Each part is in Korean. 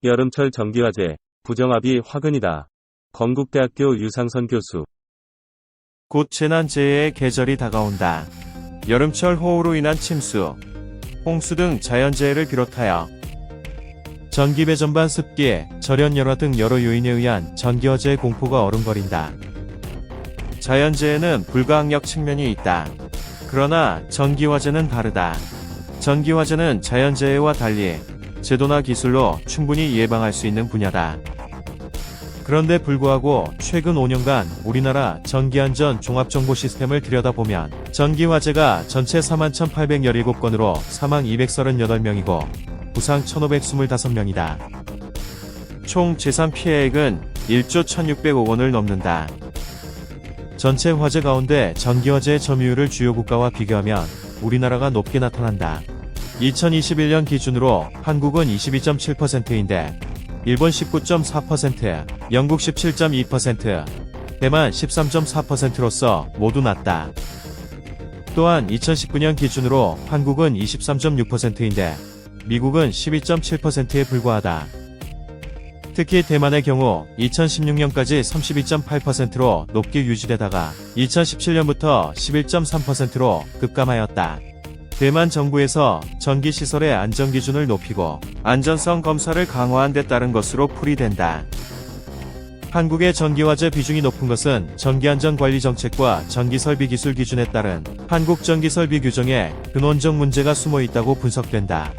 여름철 전기화재, 부정합의 화근이다. 건국대학교 유상선 교수. 곧 재난재해의 계절이 다가온다. 여름철 호우로 인한 침수, 홍수 등 자연재해를 비롯하여 전기 배전반 습기, 절연열화 등 여러 요인에 의한 전기화재의 공포가 어른거린다. 자연재해는 불가항력 측면이 있다. 그러나 전기화재는 다르다. 전기화재는 자연재해와 달리 제도나 기술로 충분히 예방할 수 있는 분야다. 그런데 불구하고 최근 5년간 우리나라 전기안전 종합정보 시스템을 들여다보면 전기화재가 전체 41,817건으로 사망 238명이고 부상 1,525명이다. 총 재산 피해액은 1조 1,600억 원을 넘는다. 전체 화재 가운데 전기화재의 점유율을 주요 국가와 비교하면 우리나라가 높게 나타난다. 2021년 기준으로 한국은 22.7%인데 일본 19.4%, 영국 17.2%, 대만 13.4%로서 모두 낮다. 또한 2019년 기준으로 한국은 23.6%인데 미국은 12.7%에 불과하다. 특히 대만의 경우 2016년까지 32.8%로 높게 유지되다가 2017년부터 11.3%로 급감하였다. 대만 정부에서 전기시설의 안전기준을 높이고 안전성 검사를 강화한 데 따른 것으로 풀이된다. 한국의 전기화재 비중이 높은 것은 전기안전관리정책과 전기설비기술 기준에 따른 한국전기설비 규정에 근원적 문제가 숨어 있다고 분석된다.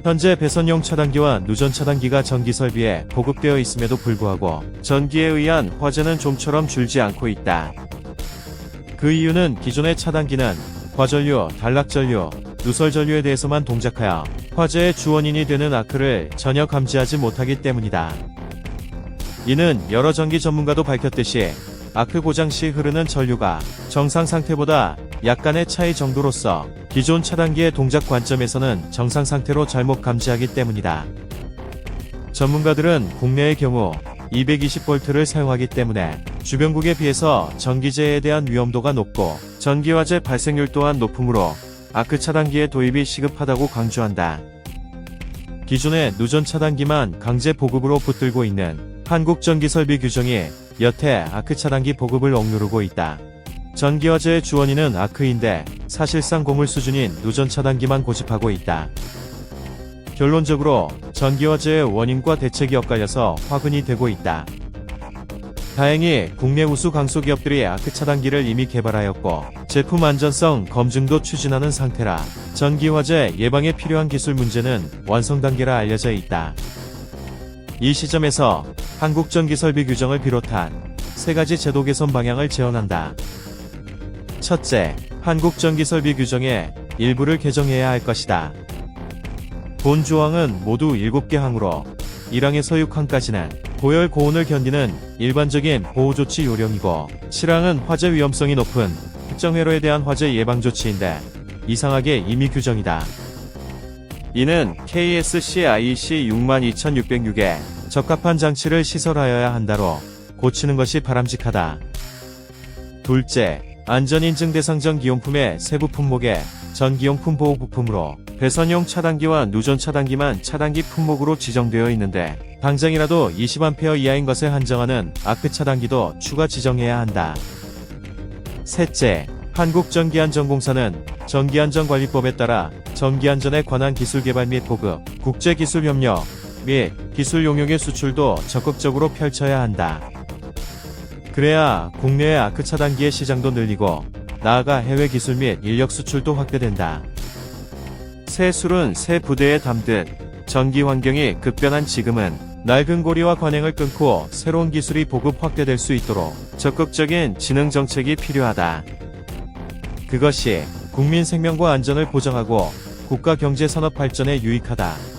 현재 배선용 차단기와 누전 차단기가 전기설비에 보급되어 있음에도 불구하고 전기에 의한 화재는 좀처럼 줄지 않고 있다. 그 이유는 기존의 차단기는 과전류, 단락전류, 누설전류에 대해서만 동작하여 화재의 주원인이 되는 아크를 전혀 감지하지 못하기 때문이다. 이는 여러 전기 전문가도 밝혔듯이 아크 고장 시 흐르는 전류가 정상 상태보다 약간의 차이 정도로서 기존 차단기의 동작 관점에서는 정상 상태로 잘못 감지하기 때문이다. 전문가들은 국내의 경우 220V를 사용하기 때문에 주변국에 비해서 전기재해에 대한 위험도가 높고 전기화재 발생률 또한 높으므로 아크 차단기의 도입이 시급하다고 강조한다. 기존의 누전 차단기만 강제 보급으로 붙들고 있는 한국전기설비 규정이 여태 아크 차단기 보급을 억누르고 있다. 전기화재의 주원인은 아크인데 사실상 고물 수준인 누전 차단기만 고집하고 있다. 결론적으로 전기화재의 원인과 대책이 엇갈려서 화근이 되고 있다. 다행히 국내 우수 강소기업들이 아크 차단기를 이미 개발하였고 제품 안전성 검증도 추진하는 상태라 전기화재 예방에 필요한 기술 문제는 완성 단계라 알려져 있다. 이 시점에서 한국전기설비 규정을 비롯한 세 가지 제도 개선 방향을 제언한다. 첫째, 한국전기설비 규정의 일부를 개정해야 할 것이다. 본 조항은 모두 7개 항으로 1항에서 6항까지는 고열 고온을 견디는 일반적인 보호조치 요령이고 7항은 화재 위험성이 높은 특정 회로에 대한 화재 예방조치인데 이상하게 임의 규정이다. 이는 KSCIEC 62,606에 적합한 장치를 시설하여야 한다로 고치는 것이 바람직하다. 둘째, 안전인증 대상 전기용품의 세부 품목에 전기용품 보호 부품으로 배선용 차단기와 누전 차단기만 차단기 품목으로 지정되어 있는데 당장이라도 20A 이하인 것에 한정하는 아크 차단기도 추가 지정해야 한다. 셋째, 한국전기안전공사는 전기안전관리법에 따라 전기안전에 관한 기술 개발 및 보급, 국제기술협력 및 기술 용역의 수출도 적극적으로 펼쳐야 한다. 그래야 국내의 아크 차단기의 시장도 늘리고 나아가 해외 기술 및 인력 수출도 확대된다. 새 술은 새 부대에 담듯 전기 환경이 급변한 지금은 낡은 고리와 관행을 끊고 새로운 기술이 보급 확대될 수 있도록 적극적인 진흥 정책이 필요하다. 그것이 국민 생명과 안전을 보장하고 국가 경제 산업 발전에 유익하다.